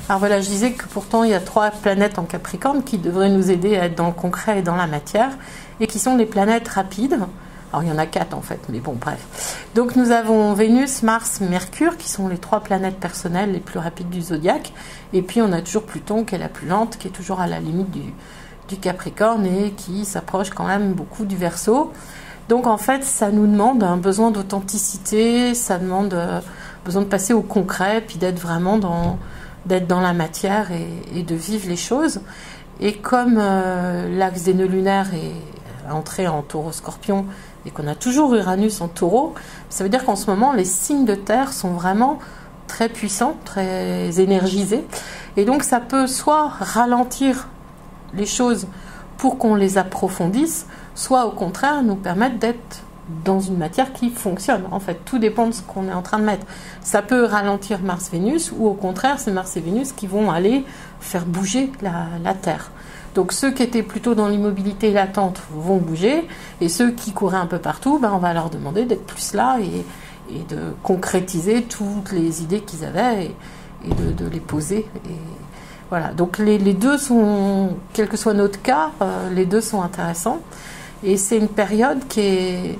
Alors voilà, je disais que pourtant il y a 3 planètes en Capricorne qui devraient nous aider à être dans le concret et dans la matière, et qui sont les planètes rapides. Alors il y en a 4 en fait, mais bon bref. Donc nous avons Vénus, Mars, Mercure, qui sont les 3 planètes personnelles les plus rapides du zodiaque. Et puis on a toujours Pluton qui est la plus lente, qui est toujours à la limite du Capricorne et qui s'approche quand même beaucoup du Verseau. Donc en fait, ça nous demande un besoin d'authenticité, ça demande besoin de passer au concret, puis d'être vraiment d'être dans la matière et de vivre les choses. Et comme l'axe des nœuds lunaires est entré en Taureau-Scorpion et qu'on a toujours Uranus en Taureau, ça veut dire qu'en ce moment, les signes de terre sont vraiment très puissants, très énergisés. Et donc ça peut soit ralentir les choses pour qu'on les approfondisse, soit au contraire nous permettre d'être dans une matière qui fonctionne. En fait, tout dépend de ce qu'on est en train de mettre. Ça peut ralentir Mars-Vénus, ou au contraire, c'est Mars et Vénus qui vont aller faire bouger la Terre. Donc ceux qui étaient plutôt dans l'immobilité latente vont bouger, et ceux qui couraient un peu partout, on va leur demander d'être plus là et de concrétiser toutes les idées qu'ils avaient et de les poser. Et voilà. Donc les deux sont, quel que soit notre cas, les deux sont intéressants. Et c'est une période qui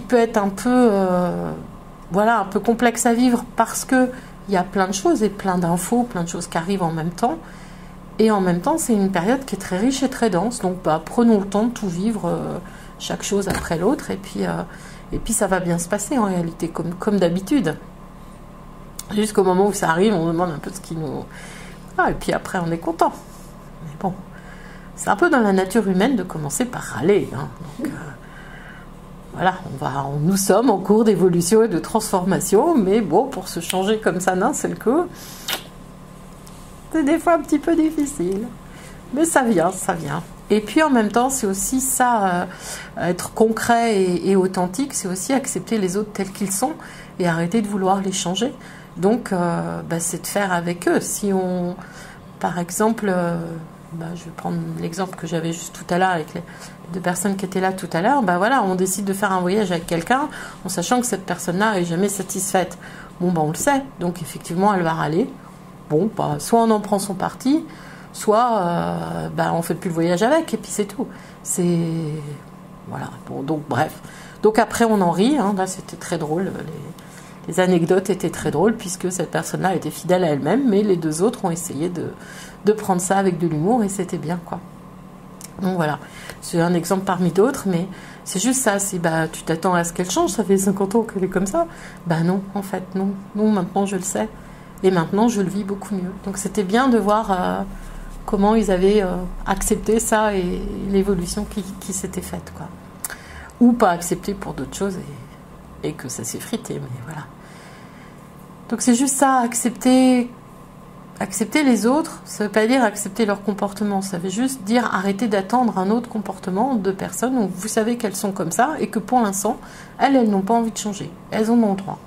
peut être un peu, un peu complexe à vivre, parce qu'il y a plein de choses et plein d'infos, plein de choses qui arrivent en même temps. Et en même temps, c'est une période qui est très riche et très dense. Donc prenons le temps de tout vivre, chaque chose après l'autre. Et puis ça va bien se passer en réalité, comme d'habitude. Jusqu'au moment où ça arrive, on demande un peu ce qui nous... et puis après, on est content. Mais bon, c'est un peu dans la nature humaine de commencer par râler. Donc, voilà, nous sommes en cours d'évolution et de transformation, mais bon, pour se changer comme ça d'un seul coup, c'est des fois un petit peu difficile. Mais ça vient, ça vient. Et puis en même temps, c'est aussi ça, être concret et authentique, c'est aussi accepter les autres tels qu'ils sont et arrêter de vouloir les changer. Donc, c'est de faire avec eux. Si on, par exemple, je vais prendre l'exemple que j'avais juste tout à l'heure avec les 2 personnes qui étaient là tout à l'heure, on décide de faire un voyage avec quelqu'un en sachant que cette personne-là n'est jamais satisfaite. On le sait, donc effectivement, elle va râler. Soit on en prend son parti, soit on ne fait plus le voyage avec, et puis c'est tout. Voilà. Donc bref. Donc après, on en rit. Là, c'était très drôle. Les anecdotes étaient très drôles, puisque cette personne-là était fidèle à elle-même, mais les 2 autres ont essayé de prendre ça avec de l'humour, et c'était bien, quoi. Donc voilà, c'est un exemple parmi d'autres, mais c'est juste ça, tu t'attends à ce qu'elle change, ça fait 50 ans qu'elle est comme ça. Non, en fait, non. Non, maintenant je le sais, et maintenant je le vis beaucoup mieux. Donc c'était bien de voir comment ils avaient accepté ça et l'évolution qui s'était faite, quoi. Ou pas accepté pour d'autres choses, et que ça s'est frité, mais voilà. Donc c'est juste ça, accepter les autres, ça ne veut pas dire accepter leur comportement, ça veut juste dire arrêter d'attendre un autre comportement de personnes où vous savez qu'elles sont comme ça et que pour l'instant, elles n'ont pas envie de changer. Elles en ont le droit.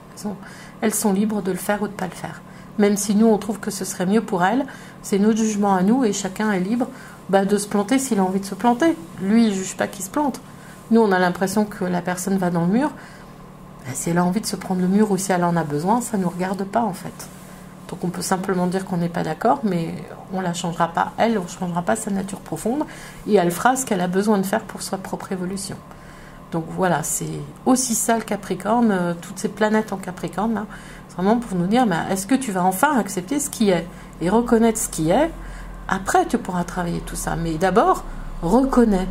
Elles sont libres de le faire ou de ne pas le faire. Même si nous, on trouve que ce serait mieux pour elles, c'est notre jugement à nous et chacun est libre de se planter s'il a envie de se planter. Lui, il ne juge pas qu'il se plante. Nous, on a l'impression que la personne va dans le mur. Si elle a envie de se prendre le mur ou si elle en a besoin, ça ne nous regarde pas en fait. Donc on peut simplement dire qu'on n'est pas d'accord, mais on ne la changera pas, elle, on ne changera pas sa nature profonde, et elle fera ce qu'elle a besoin de faire pour sa propre évolution. Donc voilà, c'est aussi ça le Capricorne, toutes ces planètes en Capricorne, là, c'est vraiment pour nous dire, est-ce que tu vas enfin accepter ce qui est, et reconnaître ce qui est, après tu pourras travailler tout ça. Mais d'abord, reconnais,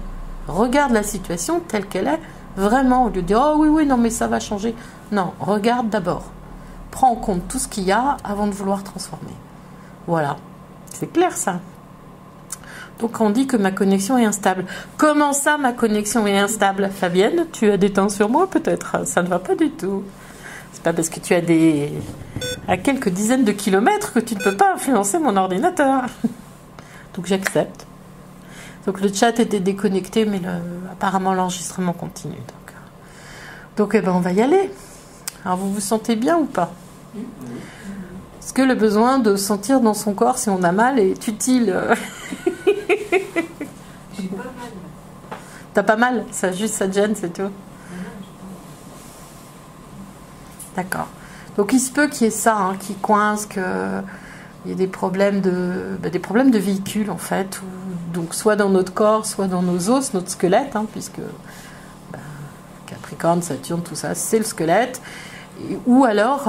regarde la situation telle qu'elle est, vraiment, au lieu de dire « Oh oui, non, mais ça va changer ». Non, regarde d'abord. Prends en compte tout ce qu'il y a avant de vouloir transformer. Voilà. C'est clair, ça. Donc, on dit que ma connexion est instable. Comment ça, ma connexion est instable? Fabienne, tu as des temps sur moi, peut-être? Ça ne va pas du tout. C'est pas parce que tu as à quelques dizaines de kilomètres que tu ne peux pas influencer mon ordinateur. Donc, j'accepte. Donc le chat était déconnecté, mais apparemment l'enregistrement continue. Donc on va y aller. Alors vous vous sentez bien ou pas? Est-ce que le besoin de sentir dans son corps si on a mal est utile? J'ai pas mal. T'as pas mal? Ça te gêne, c'est tout? D'accord. Donc il se peut qu'il y ait ça, qui coince, il y a des problèmes de véhicules en fait, donc soit dans notre corps, soit dans nos os, notre squelette, hein, puisque Capricorne, Saturne, tout ça, c'est le squelette. Ou alors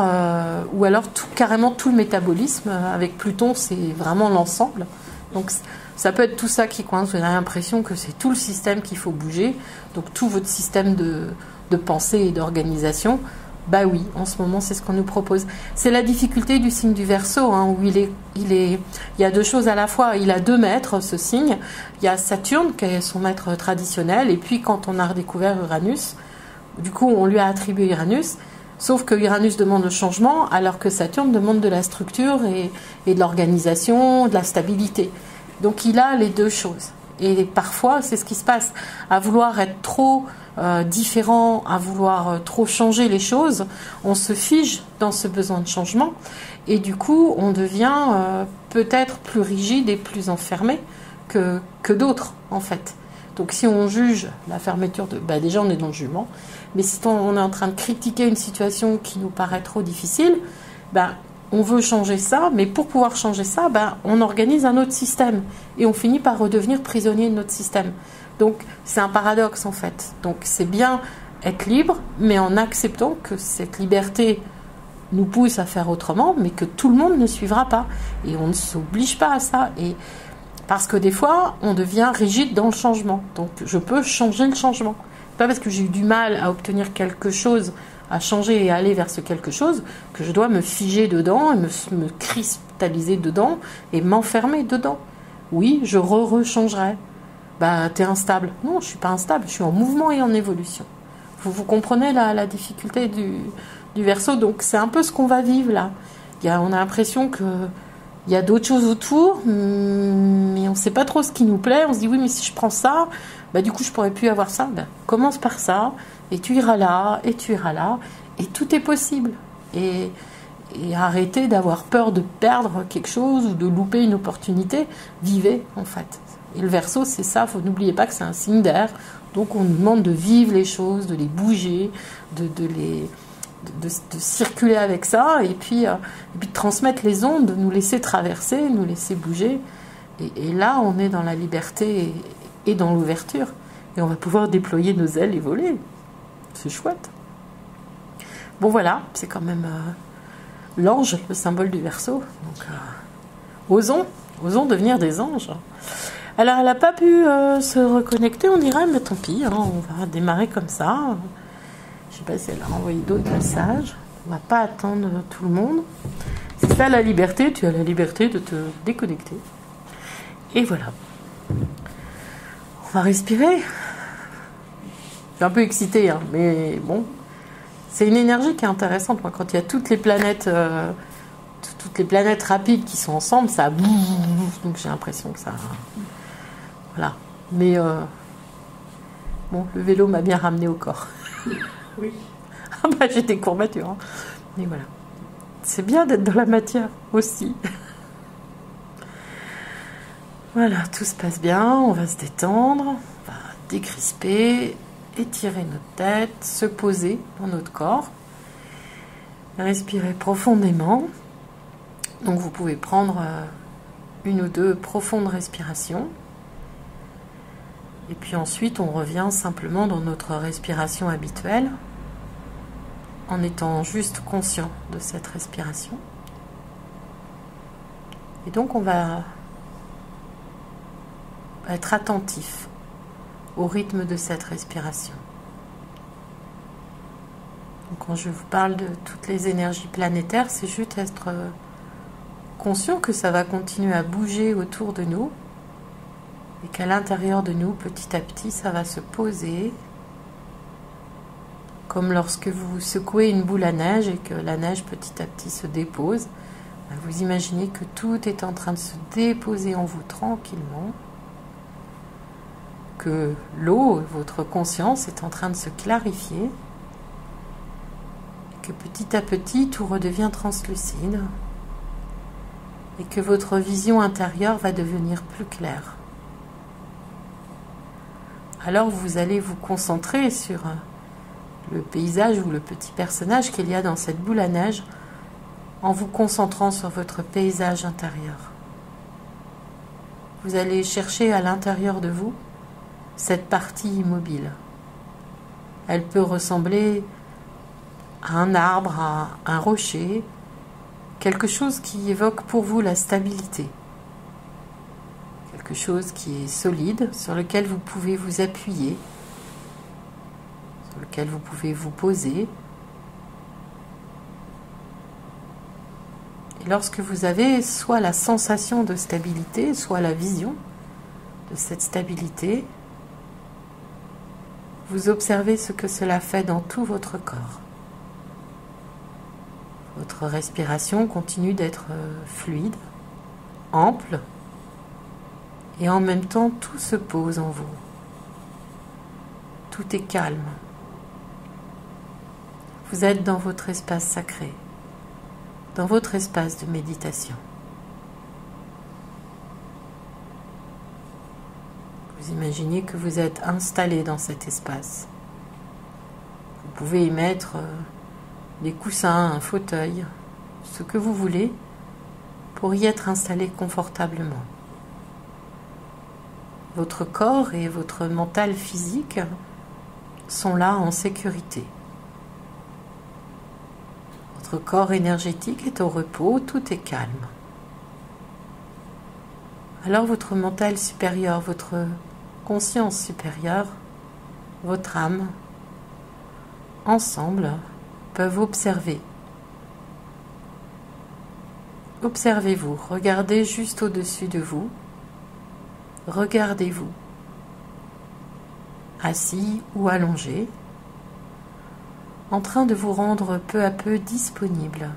carrément tout le métabolisme. Avec Pluton, c'est vraiment l'ensemble. Donc ça peut être tout ça qui coince. Vous avez l'impression que c'est tout le système qu'il faut bouger. Donc tout votre système de pensée et d'organisation. Bah oui, en ce moment, c'est ce qu'on nous propose. C'est la difficulté du signe du Verseau, hein, où il y a deux choses à la fois. Il a deux maîtres, ce signe. Il y a Saturne, qui est son maître traditionnel. Et puis, quand on a redécouvert Uranus, du coup, on lui a attribué Uranus. Sauf que Uranus demande le changement, alors que Saturne demande de la structure et de l'organisation, de la stabilité. Donc il a les deux choses. Et parfois, c'est ce qui se passe. À vouloir être trop différent, à vouloir trop changer les choses, on se fige dans ce besoin de changement. Et du coup, on devient peut-être plus rigide et plus enfermé que d'autres, en fait. Donc si on juge la fermeture de... déjà, on est dans le jugement. Mais si on est en train de critiquer une situation qui nous paraît trop difficile, on veut changer ça, mais pour pouvoir changer ça, on organise un autre système. Et on finit par redevenir prisonnier de notre système. Donc c'est un paradoxe en fait. Donc c'est bien être libre, mais en acceptant que cette liberté nous pousse à faire autrement, mais que tout le monde ne suivra pas. Et on ne s'oblige pas à ça. Et parce que des fois, on devient rigide dans le changement. Donc je peux changer le changement. Pas parce que j'ai eu du mal à obtenir quelque chose, à changer et à aller vers ce quelque chose, que je dois me figer dedans et me cristalliser dedans et m'enfermer dedans. Oui, je rechangerai. T'es instable. Non, je suis pas instable, je suis en mouvement et en évolution. Vous comprenez la difficulté du Verseau. Donc c'est un peu ce qu'on va vivre là. On a l'impression que il y a d'autres choses autour, mais on ne sait pas trop ce qui nous plaît. On se dit oui, mais si je prends ça, du coup je pourrais plus avoir ça. Commence par ça, et tu iras là, et tu iras là, et tout est possible. Et arrêtez d'avoir peur de perdre quelque chose ou de louper une opportunité. Vivez en fait. Et le Verseau, c'est ça. N'oubliez pas que c'est un signe d'air. Donc on nous demande de vivre les choses, de les bouger, de circuler avec ça et puis de transmettre les ondes, de nous laisser traverser, nous laisser bouger. Et là, on est dans la liberté et dans l'ouverture. Et on va pouvoir déployer nos ailes et voler. C'est chouette. Bon, voilà, c'est quand même l'ange, le symbole du Verseau. Donc, osons devenir des anges. Alors, elle n'a pas pu se reconnecter, on dirait, mais tant pis, hein, on va démarrer comme ça. Je ne sais pas si elle a envoyé d'autres messages. On ne va pas attendre tout le monde. C'est ça la liberté. Tu as la liberté de te déconnecter. Et voilà. On va respirer. Je suis un peu excitée, hein, mais bon. C'est une énergie qui est intéressante. Moi, quand il y a toutes les planètes rapides qui sont ensemble, ça bouge. Donc j'ai l'impression que ça... Voilà. Mais bon, le vélo m'a bien ramené au corps. Oui. J'ai des courbatures. Hein. Mais voilà. C'est bien d'être dans la matière aussi. Voilà, tout se passe bien. On va se détendre. On va décrisper, étirer notre tête, se poser dans notre corps. Respirer profondément. Donc vous pouvez prendre une ou deux profondes respirations. Et puis ensuite, on revient simplement dans notre respiration habituelle, en étant juste conscient de cette respiration. Et donc, on va être attentif au rythme de cette respiration. Donc, quand je vous parle de toutes les énergies planétaires, c'est juste être conscient que ça va continuer à bouger autour de nous. Et qu'à l'intérieur de nous, petit à petit, ça va se poser. Comme lorsque vous secouez une boule à neige et que la neige petit à petit se dépose. Vous imaginez que tout est en train de se déposer en vous tranquillement. Que l'eau, votre conscience, est en train de se clarifier. Que petit à petit, tout redevient translucide. Et que votre vision intérieure va devenir plus claire. Alors vous allez vous concentrer sur le paysage ou le petit personnage qu'il y a dans cette boule à neige en vous concentrant sur votre paysage intérieur. Vous allez chercher à l'intérieur de vous cette partie immobile. Elle peut ressembler à un arbre, à un rocher, quelque chose qui évoque pour vous la stabilité. Quelque chose qui est solide, sur lequel vous pouvez vous appuyer, sur lequel vous pouvez vous poser. Et lorsque vous avez soit la sensation de stabilité, soit la vision de cette stabilité, vous observez ce que cela fait dans tout votre corps. Votre respiration continue d'être fluide, ample, et en même temps tout se pose en vous. Tout est calme. Vous êtes dans votre espace sacré, dans votre espace de méditation. Vous imaginez que vous êtes installé dans cet espace. Vous pouvez y mettre des coussins, un fauteuil, ce que vous voulez pour y être installé confortablement. Votre corps et votre mental physique sont là en sécurité. Votre corps énergétique est au repos, tout est calme. Alors votre mental supérieur, votre conscience supérieure, votre âme, ensemble, peuvent observer. Observez-vous, regardez juste au-dessus de vous. Regardez-vous, assis ou allongé, en train de vous rendre peu à peu disponible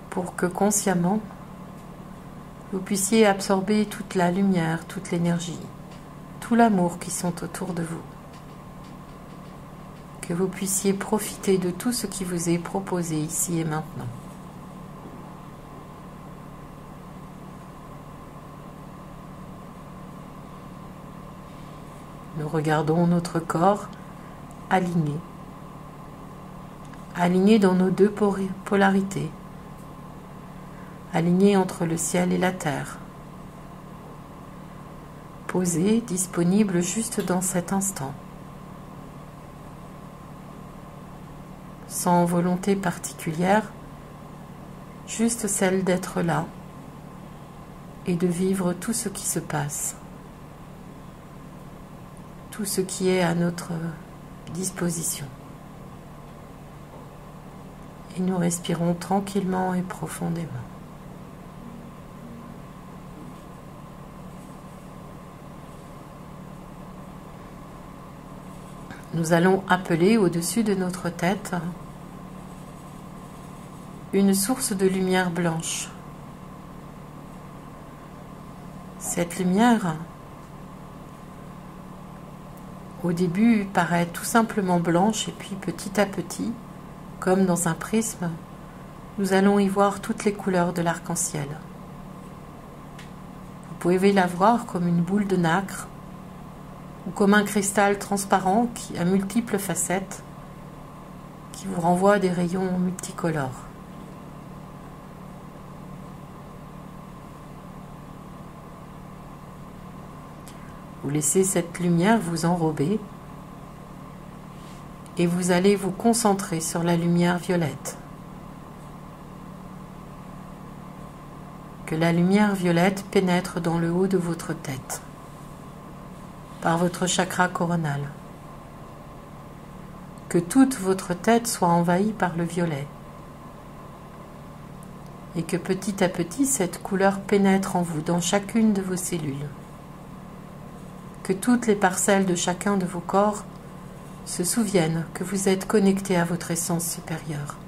pour que consciemment vous puissiez absorber toute la lumière, toute l'énergie, tout l'amour qui sont autour de vous. Que vous puissiez profiter de tout ce qui vous est proposé ici et maintenant. Nous regardons notre corps aligné. Aligné dans nos deux polarités. Aligné entre le ciel et la terre. Posé, disponible juste dans cet instant. Sans volonté particulière, juste celle d'être là et de vivre tout ce qui se passe. Tout ce qui est à notre disposition. Et nous respirons tranquillement et profondément. Nous allons appeler au-dessus de notre tête une source de lumière blanche. Cette lumière, au début, paraît tout simplement blanche et puis petit à petit, comme dans un prisme, nous allons y voir toutes les couleurs de l'arc-en-ciel. Vous pouvez la voir comme une boule de nacre ou comme un cristal transparent qui a multiples facettes, qui vous renvoie des rayons multicolores. Vous laissez cette lumière vous enrober et vous allez vous concentrer sur la lumière violette. Que la lumière violette pénètre dans le haut de votre tête, par votre chakra coronal. Que toute votre tête soit envahie par le violet. Et que petit à petit, cette couleur pénètre en vous, dans chacune de vos cellules. Que toutes les parcelles de chacun de vos corps se souviennent que vous êtes connectés à votre essence supérieure.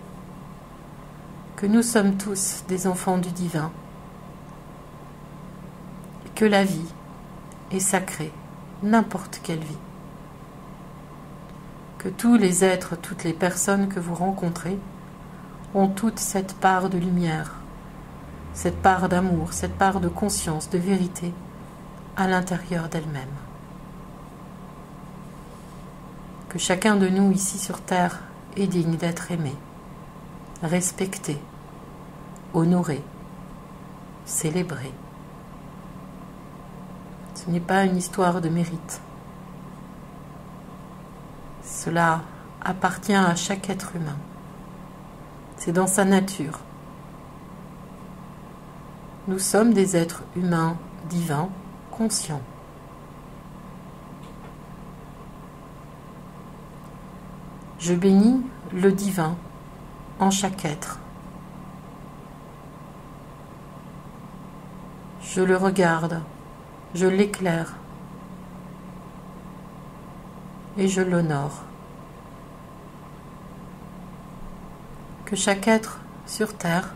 Que nous sommes tous des enfants du divin. Et que la vie est sacrée, n'importe quelle vie. Que tous les êtres, toutes les personnes que vous rencontrez ont toute cette part de lumière, cette part d'amour, cette part de conscience, de vérité à l'intérieur d'elle-même. Que chacun de nous ici sur Terre est digne d'être aimé, respecter, honorer, célébrer. Ce n'est pas une histoire de mérite. Cela appartient à chaque être humain. C'est dans sa nature. Nous sommes des êtres humains, divins, conscients. Je bénis le divin en chaque être. Je le regarde, je l'éclaire et je l'honore. Que chaque être sur terre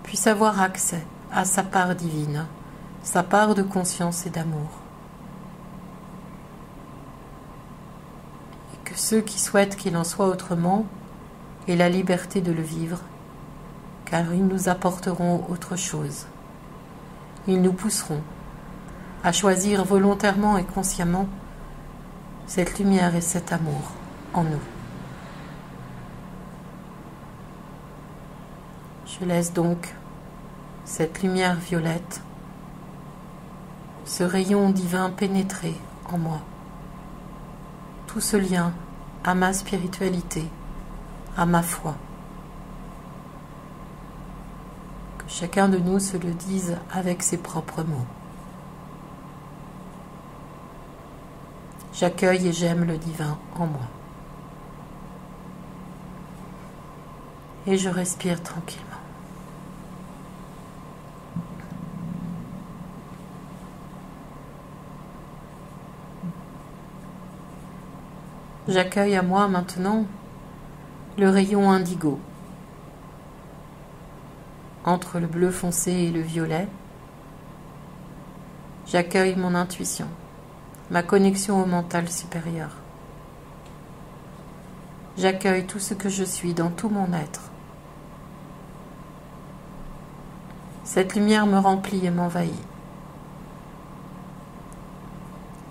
puisse avoir accès à sa part divine, sa part de conscience et d'amour. Et que ceux qui souhaitent qu'il en soit autrement aient la liberté de le vivre, car ils nous apporteront autre chose. Ils nous pousseront à choisir volontairement et consciemment cette lumière et cet amour en nous. Je laisse donc cette lumière violette, ce rayon divin pénétrer en moi, tout ce lien à ma spiritualité, à ma foi. Que chacun de nous se le dise avec ses propres mots. J'accueille et j'aime le divin en moi. Et je respire tranquillement. J'accueille à moi maintenant le rayon indigo. Entre le bleu foncé et le violet, j'accueille mon intuition, ma connexion au mental supérieur. J'accueille tout ce que je suis dans tout mon être. Cette lumière me remplit et m'envahit.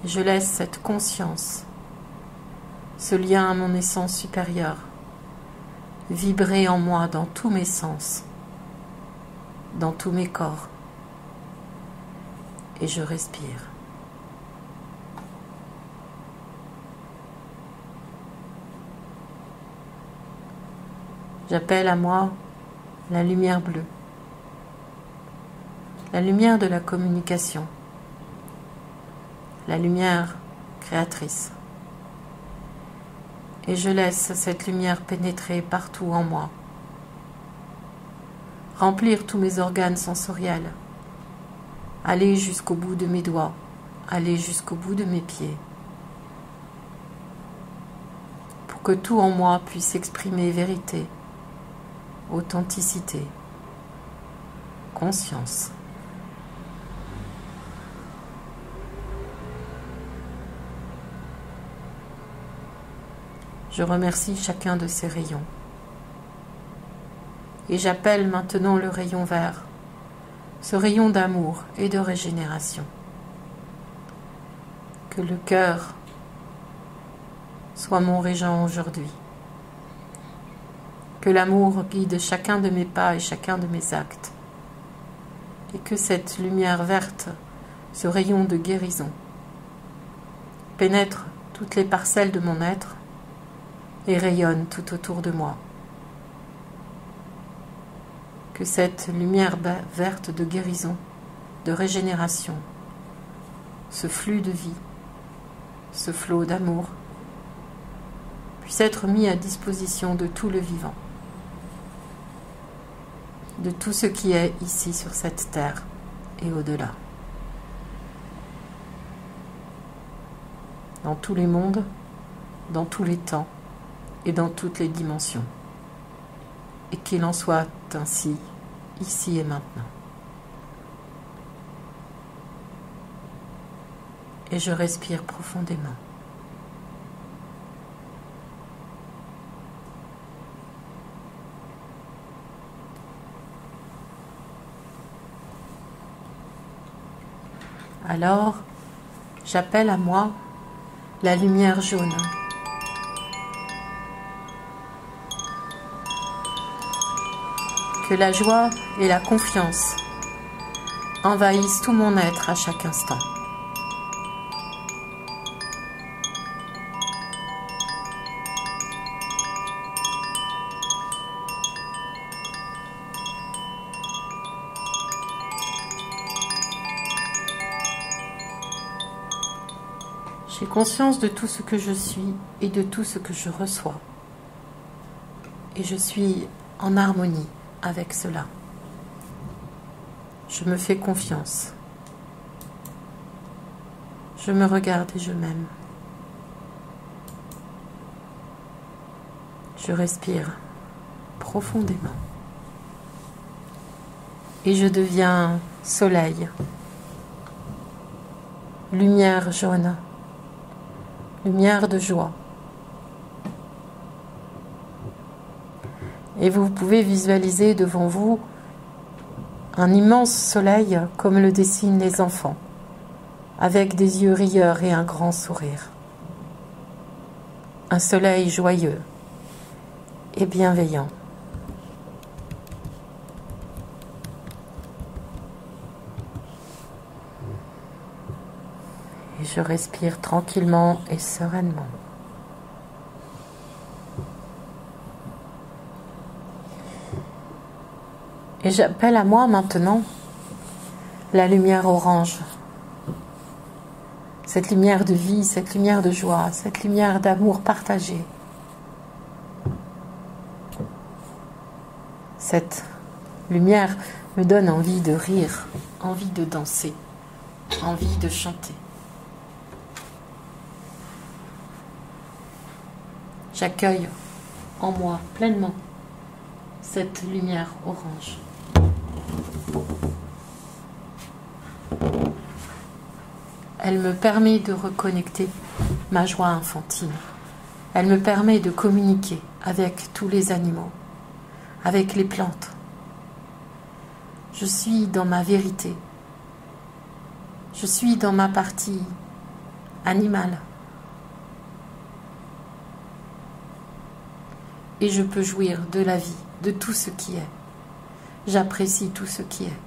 Je laisse cette conscience, ce lien à mon essence supérieure, vibrer en moi dans tous mes sens, dans tous mes corps. Et je respire. J'appelle à moi la lumière bleue, la lumière de la communication, la lumière créatrice. Et je laisse cette lumière pénétrer partout en moi, remplir tous mes organes sensoriels, aller jusqu'au bout de mes doigts, aller jusqu'au bout de mes pieds, pour que tout en moi puisse exprimer vérité, authenticité, conscience. Je remercie chacun de ces rayons. Et j'appelle maintenant le rayon vert, ce rayon d'amour et de régénération. Que le cœur soit mon régent aujourd'hui. Que l'amour guide chacun de mes pas et chacun de mes actes. Et que cette lumière verte, ce rayon de guérison, pénètre toutes les parcelles de mon être et rayonne tout autour de moi. Que cette lumière verte de guérison, de régénération, ce flux de vie, ce flot d'amour, puisse être mis à disposition de tout le vivant, de tout ce qui est ici sur cette terre et au-delà. Dans tous les mondes, dans tous les temps et dans toutes les dimensions. Et qu'il en soit ainsi, ici et maintenant. Et je respire profondément. Alors, j'appelle à moi la lumière jaune. Que la joie et la confiance envahissent tout mon être à chaque instant. J'ai conscience de tout ce que je suis et de tout ce que je reçois. Et je suis en harmonie avec cela. Je me fais confiance. Je me regarde et je m'aime. Je respire profondément. Et je deviens soleil, lumière jaune, lumière de joie. Et vous pouvez visualiser devant vous un immense soleil comme le dessinent les enfants, avec des yeux rieurs et un grand sourire. Un soleil joyeux et bienveillant. Et je respire tranquillement et sereinement. Et j'appelle à moi maintenant la lumière orange. Cette lumière de vie, cette lumière de joie, cette lumière d'amour partagé. Cette lumière me donne envie de rire, envie de danser, envie de chanter. J'accueille en moi pleinement cette lumière orange. Elle me permet de reconnecter ma joie infantile. Elle me permet de communiquer avec tous les animaux, avec les plantes. Je suis dans ma vérité. Je suis dans ma partie animale. Et je peux jouir de la vie, de tout ce qui est. J'apprécie tout ce qui est.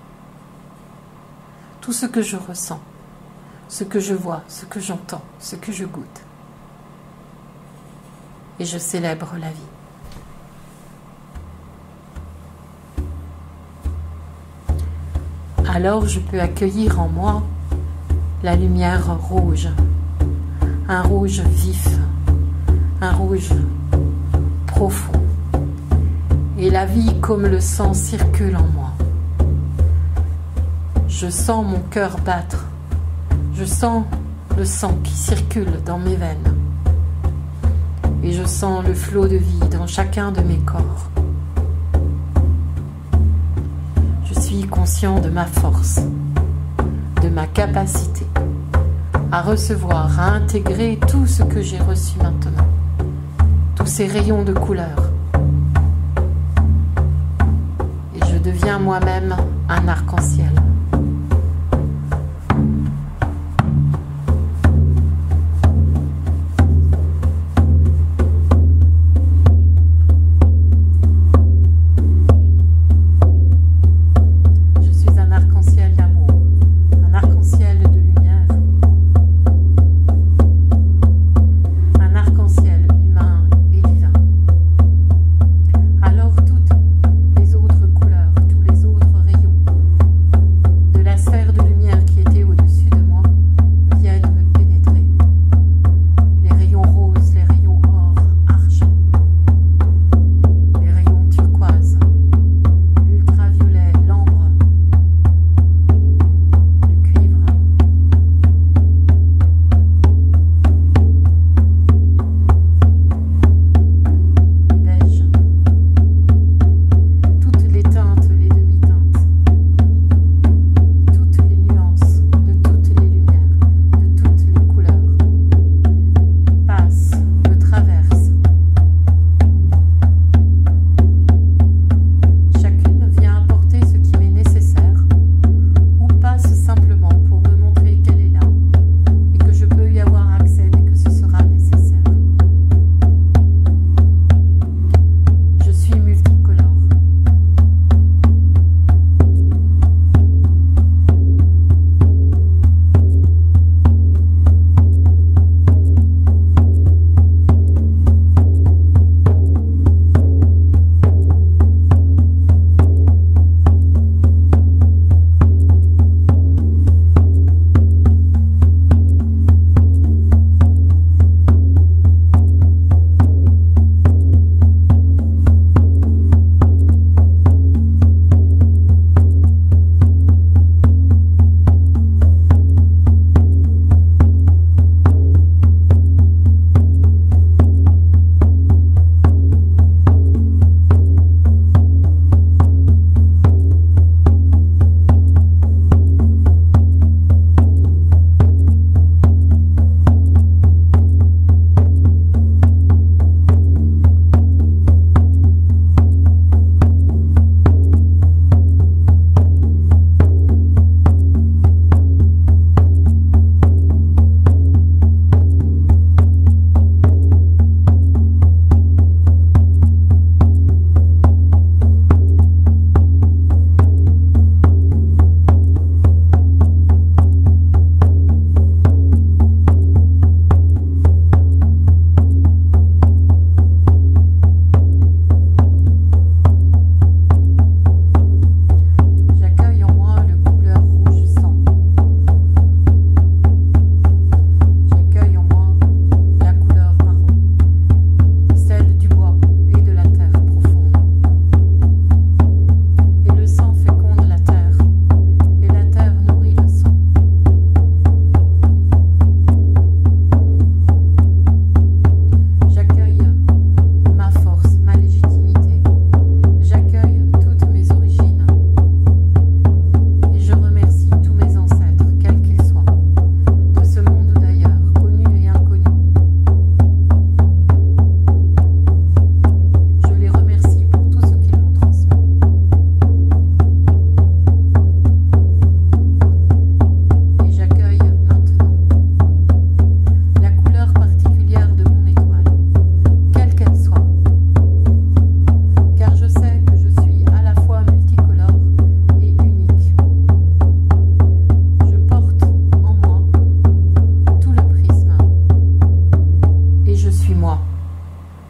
Tout ce que je ressens, ce que je vois, ce que j'entends, ce que je goûte. Et je célèbre la vie. Alors je peux accueillir en moi la lumière rouge, un rouge vif, un rouge profond. Et la vie comme le sang circule en moi. Je sens mon cœur battre. Je sens le sang qui circule dans mes veines. Et je sens le flot de vie dans chacun de mes corps. Je suis conscient de ma force, de ma capacité à recevoir, à intégrer tout ce que j'ai reçu maintenant. Tous ces rayons de couleur. Et je deviens moi-même un arc-en-ciel.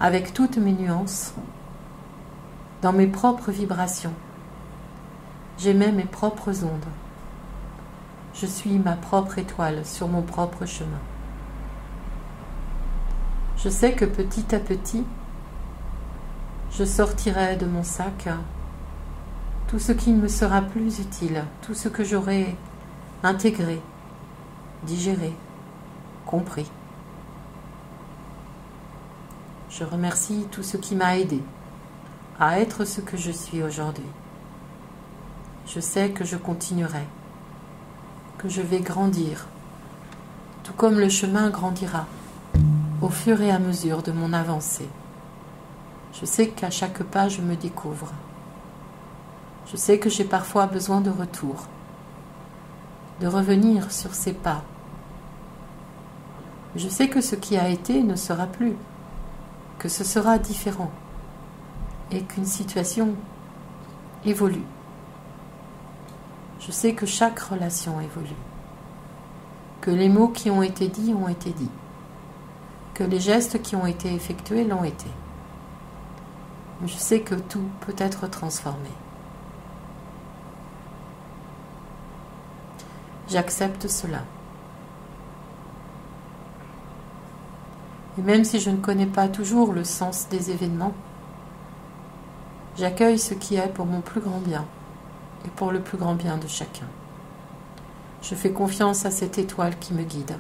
avec toutes mes nuances, dans mes propres vibrations. J'émets mes propres ondes. Je suis ma propre étoile sur mon propre chemin. Je sais que petit à petit, je sortirai de mon sac tout ce qui ne me sera plus utile, tout ce que j'aurai intégré, digéré, compris. Je remercie tout ce qui m'a aidé à être ce que je suis aujourd'hui. Je sais que je continuerai, que je vais grandir, tout comme le chemin grandira au fur et à mesure de mon avancée. Je sais qu'à chaque pas, je me découvre. Je sais que j'ai parfois besoin de retour, de revenir sur ces pas. Je sais que ce qui a été ne sera plus, que ce sera différent et qu'une situation évolue. Je sais que chaque relation évolue, que les mots qui ont été dits, que les gestes qui ont été effectués l'ont été. Je sais que tout peut être transformé. J'accepte cela. Et même si je ne connais pas toujours le sens des événements, j'accueille ce qui est pour mon plus grand bien et pour le plus grand bien de chacun. Je fais confiance à cette étoile qui me guide.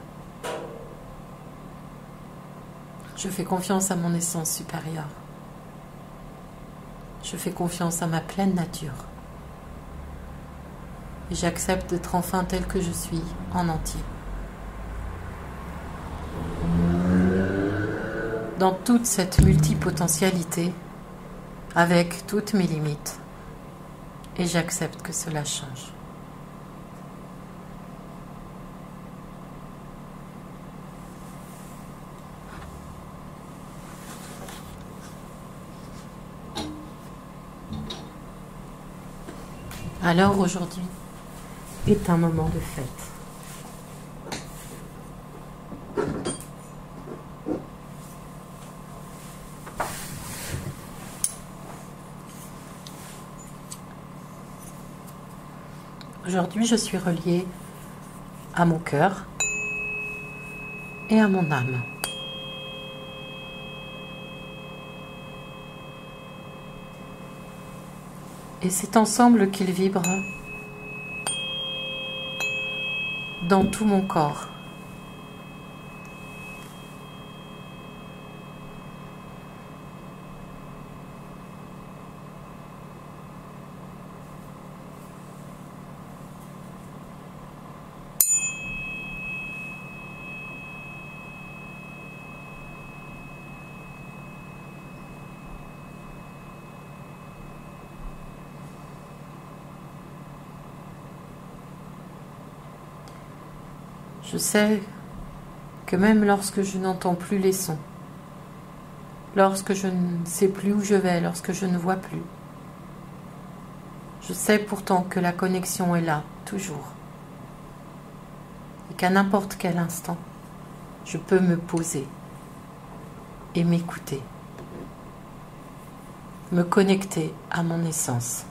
Je fais confiance à mon essence supérieure. Je fais confiance à ma pleine nature. Et j'accepte d'être enfin tel que je suis, en entier. Dans toute cette multipotentialité, avec toutes mes limites, et j'accepte que cela change. Alors aujourd'hui est un moment de fête. Aujourd'hui, je suis reliée à mon cœur et à mon âme. Et c'est ensemble qu'ils vibrent dans tout mon corps. Je sais que même lorsque je n'entends plus les sons, lorsque je ne sais plus où je vais, lorsque je ne vois plus, je sais pourtant que la connexion est là, toujours. Et qu'à n'importe quel instant, je peux me poser et m'écouter, me connecter à mon essence.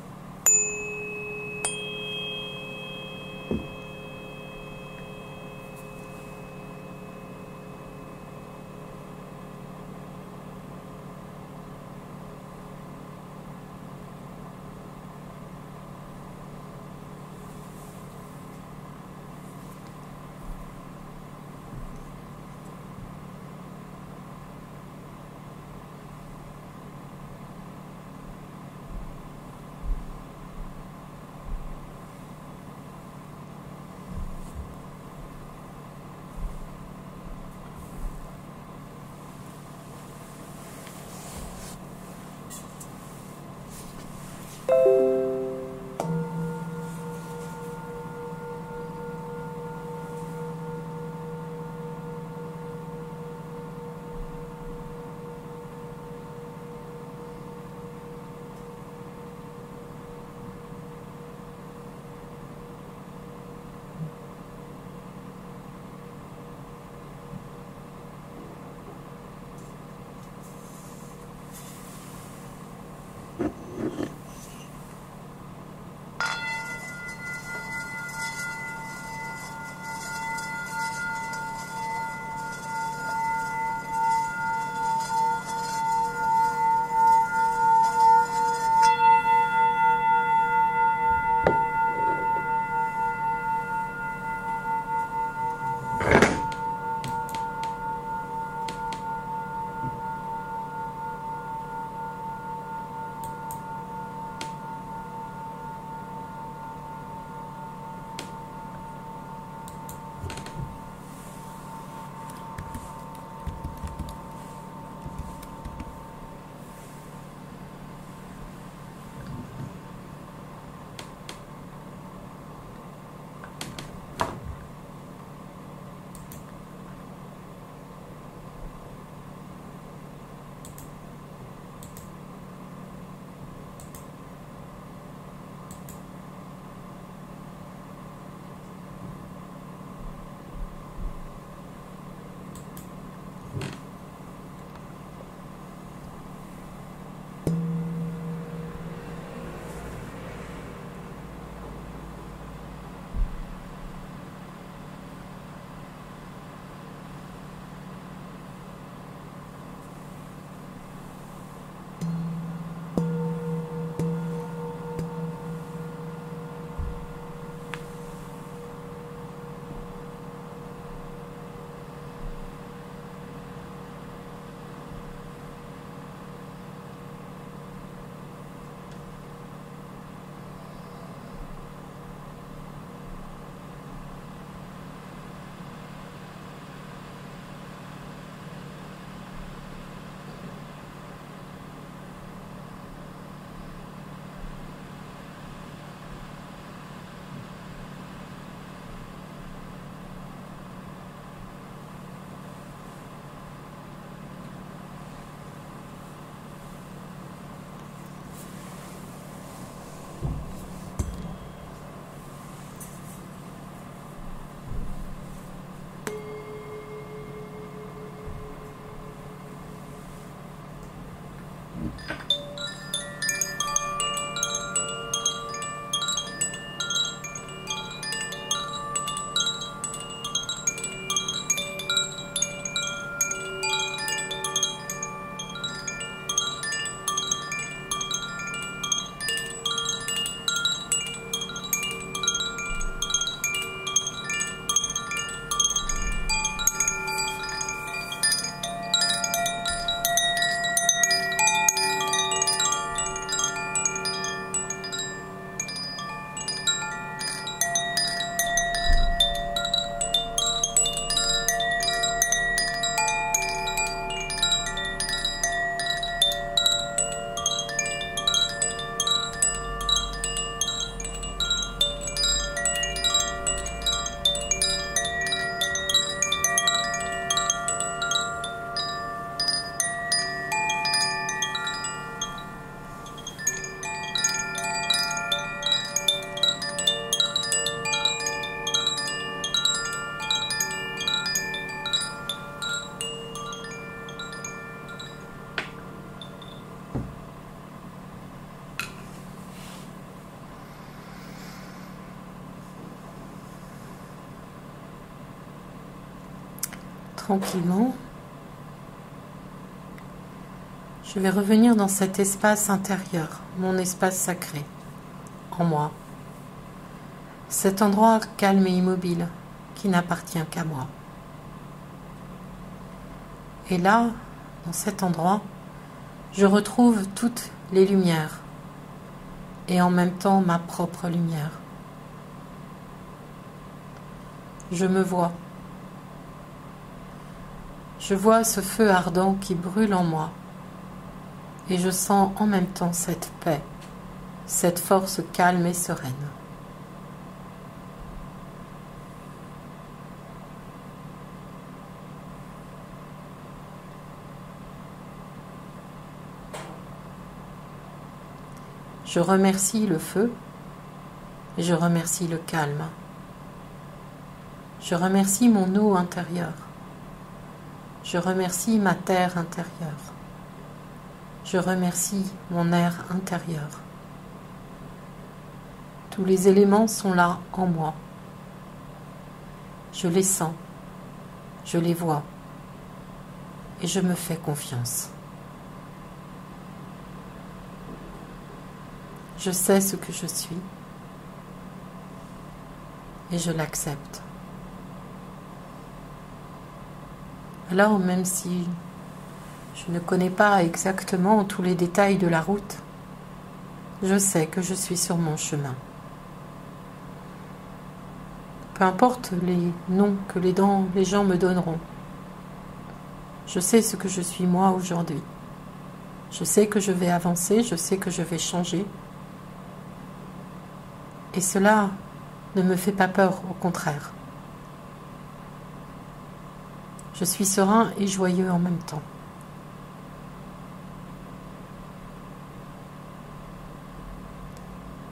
tranquillement, je vais revenir dans cet espace intérieur, mon espace sacré, en moi. Cet endroit calme et immobile qui n'appartient qu'à moi. Et là, dans cet endroit, je retrouve toutes les lumières et en même temps ma propre lumière. Je me vois. Je vois ce feu ardent qui brûle en moi et je sens en même temps cette paix, cette force calme et sereine. Je remercie le feu et je remercie le calme. Je remercie mon eau intérieure. Je remercie ma terre intérieure. Je remercie mon air intérieur. Tous les éléments sont là en moi. Je les sens, je les vois et je me fais confiance. Je sais ce que je suis et je l'accepte. Alors, même si je ne connais pas exactement tous les détails de la route, je sais que je suis sur mon chemin. Peu importe les noms que les gens me donneront, je sais ce que je suis moi aujourd'hui. Je sais que je vais avancer, je sais que je vais changer. Et cela ne me fait pas peur, au contraire. Je suis serein et joyeux en même temps.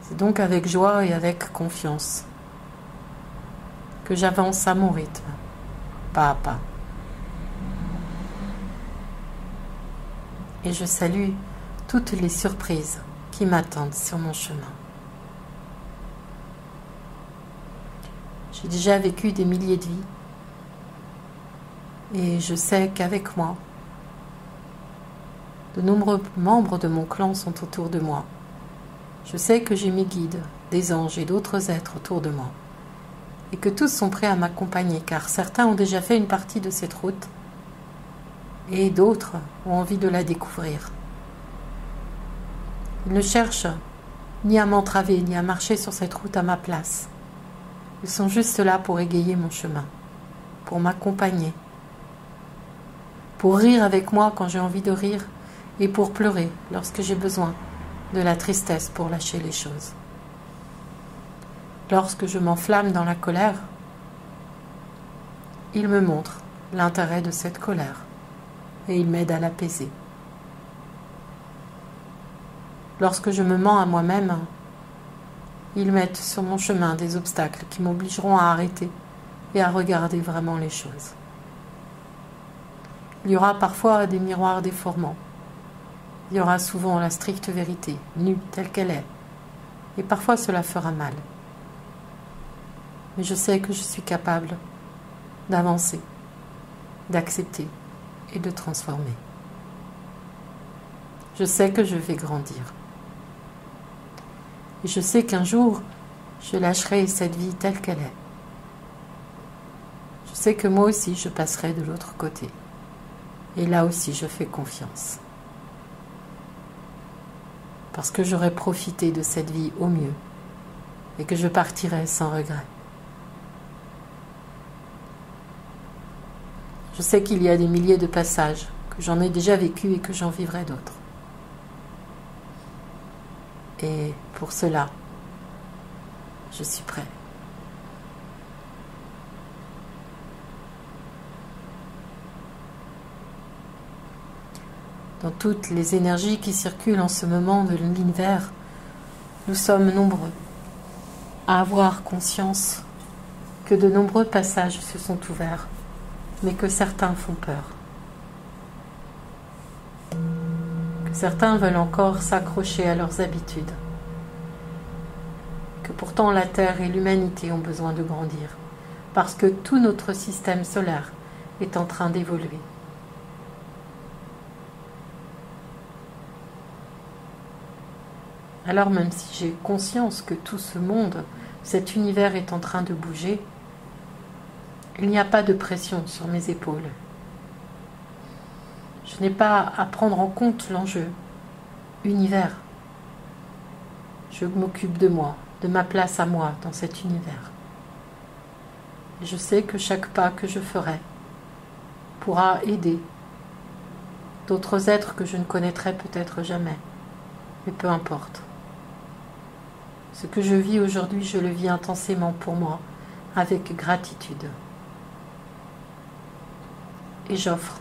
C'est donc avec joie et avec confiance que j'avance à mon rythme, pas à pas. Et je salue toutes les surprises qui m'attendent sur mon chemin. J'ai déjà vécu des milliers de vies et je sais qu'avec moi, de nombreux membres de mon clan sont autour de moi. Je sais que j'ai mes guides, des anges et d'autres êtres autour de moi et que tous sont prêts à m'accompagner car certains ont déjà fait une partie de cette route et d'autres ont envie de la découvrir. Ils ne cherchent ni à m'entraver ni à marcher sur cette route à ma place. Ils sont juste là pour égayer mon chemin, pour m'accompagner, pour rire avec moi quand j'ai envie de rire et pour pleurer lorsque j'ai besoin de la tristesse pour lâcher les choses. Lorsque je m'enflamme dans la colère, ils me montrent l'intérêt de cette colère et ils m'aident à l'apaiser. Lorsque je me mens à moi-même, ils mettent sur mon chemin des obstacles qui m'obligeront à arrêter et à regarder vraiment les choses. Il y aura parfois des miroirs déformants. Il y aura souvent la stricte vérité, nue telle qu'elle est. Et parfois cela fera mal. Mais je sais que je suis capable d'avancer, d'accepter et de transformer. Je sais que je vais grandir. Et je sais qu'un jour, je lâcherai cette vie telle qu'elle est. Je sais que moi aussi, je passerai de l'autre côté. Et là aussi, je fais confiance. Parce que j'aurai profité de cette vie au mieux et que je partirai sans regret. Je sais qu'il y a des milliers de passages, que j'en ai déjà vécu et que j'en vivrai d'autres. Et pour cela, je suis prêt. Dans toutes les énergies qui circulent en ce moment de l'univers, nous sommes nombreux à avoir conscience que de nombreux passages se sont ouverts, mais que certains font peur. Que certains veulent encore s'accrocher à leurs habitudes. Que pourtant la Terre et l'humanité ont besoin de grandir, parce que tout notre système solaire est en train d'évoluer. Alors même si j'ai conscience que tout ce monde, cet univers est en train de bouger, il n'y a pas de pression sur mes épaules. Je n'ai pas à prendre en compte l'enjeu. Univers. Je m'occupe de moi, de ma place à moi dans cet univers. Et je sais que chaque pas que je ferai pourra aider d'autres êtres que je ne connaîtrai peut-être jamais. Mais peu importe. Ce que je vis aujourd'hui, je le vis intensément pour moi, avec gratitude. Et j'offre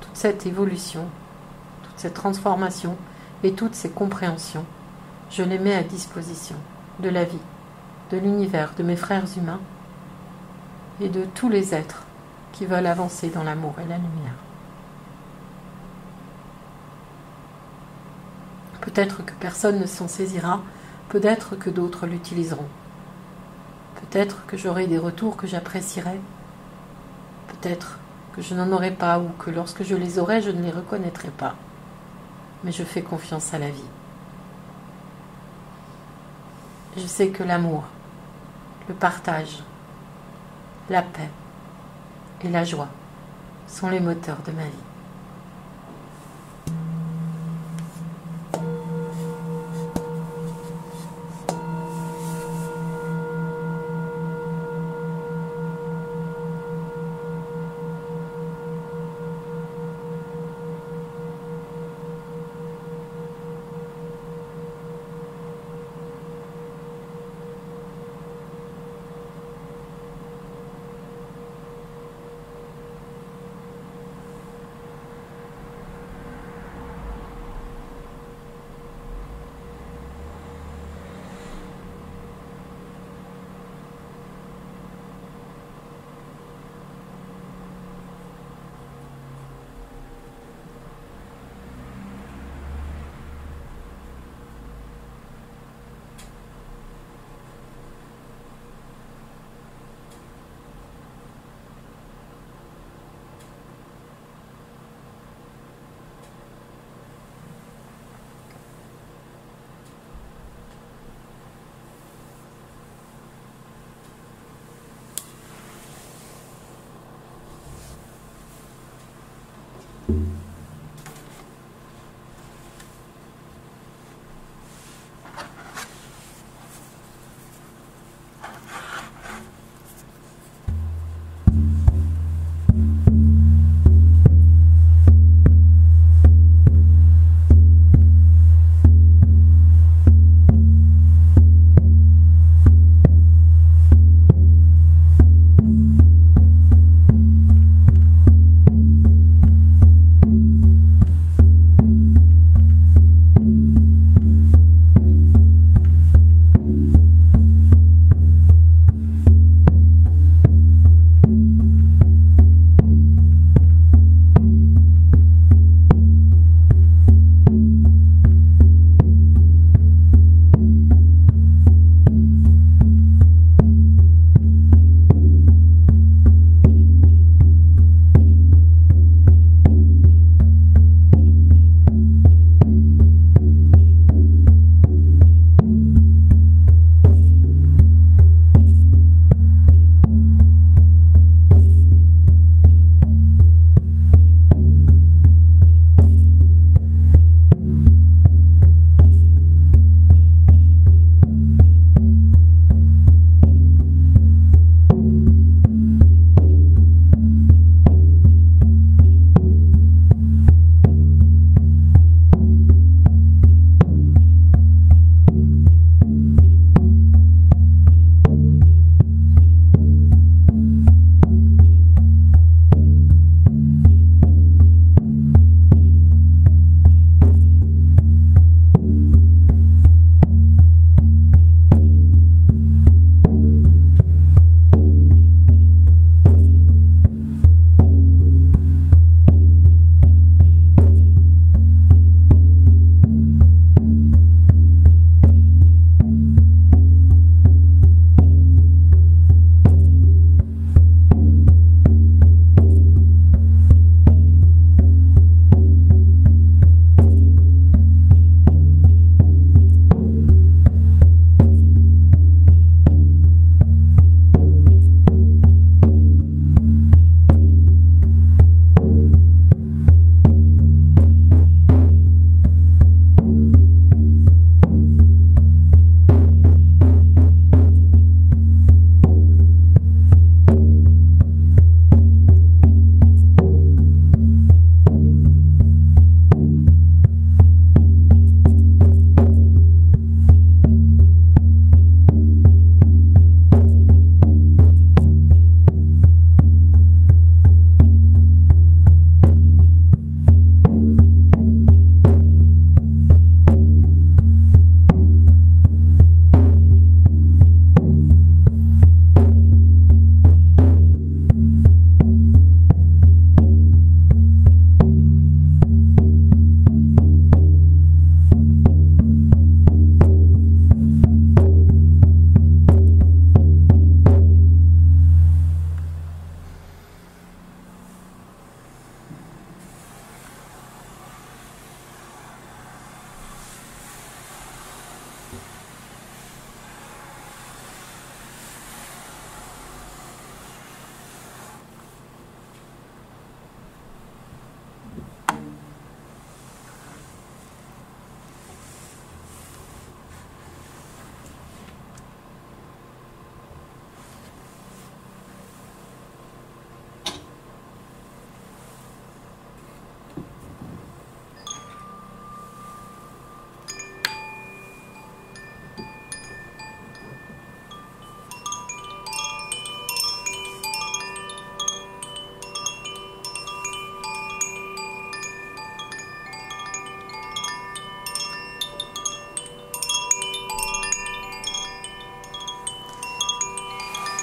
toute cette évolution, toute cette transformation et toutes ces compréhensions, je les mets à disposition de la vie, de l'univers, de mes frères humains et de tous les êtres qui veulent avancer dans l'amour et la lumière. Peut-être que personne ne s'en saisira, peut-être que d'autres l'utiliseront. Peut-être que j'aurai des retours que j'apprécierai, peut-être que je n'en aurai pas ou que lorsque je les aurai, je ne les reconnaîtrai pas. Mais je fais confiance à la vie. Je sais que l'amour, le partage, la paix et la joie sont les moteurs de ma vie.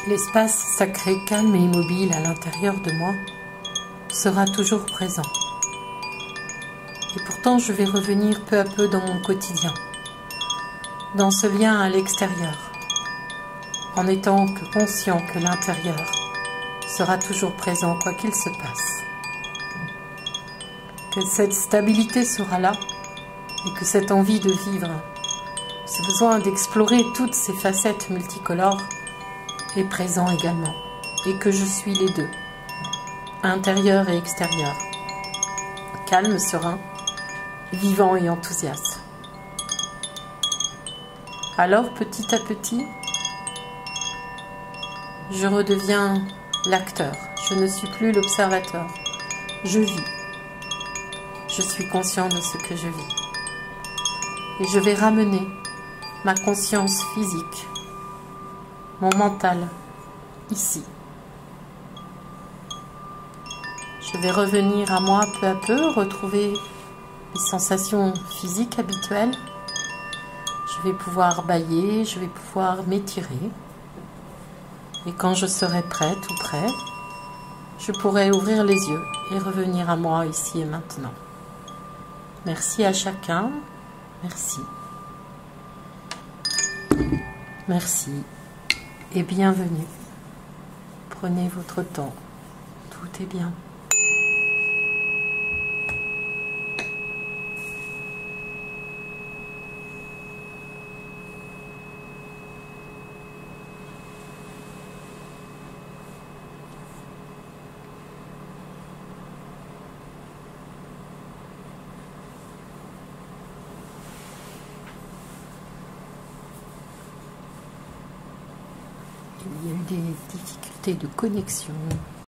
L'espace sacré, calme et immobile à l'intérieur de moi sera toujours présent. Et pourtant, je vais revenir peu à peu dans mon quotidien, dans ce lien à l'extérieur, en étant conscient que l'intérieur sera toujours présent quoi qu'il se passe. Que cette stabilité sera là et que cette envie de vivre, ce besoin d'explorer toutes ces facettes multicolores est présent également, et que je suis les deux, intérieur et extérieur, calme, serein, vivant et enthousiaste. Alors, petit à petit, je redeviens l'acteur, je ne suis plus l'observateur, je vis, je suis conscient de ce que je vis, et je vais ramener ma conscience physique, mon mental, ici. Je vais revenir à moi peu à peu, retrouver les sensations physiques habituelles. Je vais pouvoir bâiller, je vais pouvoir m'étirer. Et quand je serai prête ou prêt, je pourrai ouvrir les yeux et revenir à moi ici et maintenant. Merci à chacun. Merci. Merci et bienvenue. Prenez votre temps. Tout est bien. Il y a eu des difficultés de connexion.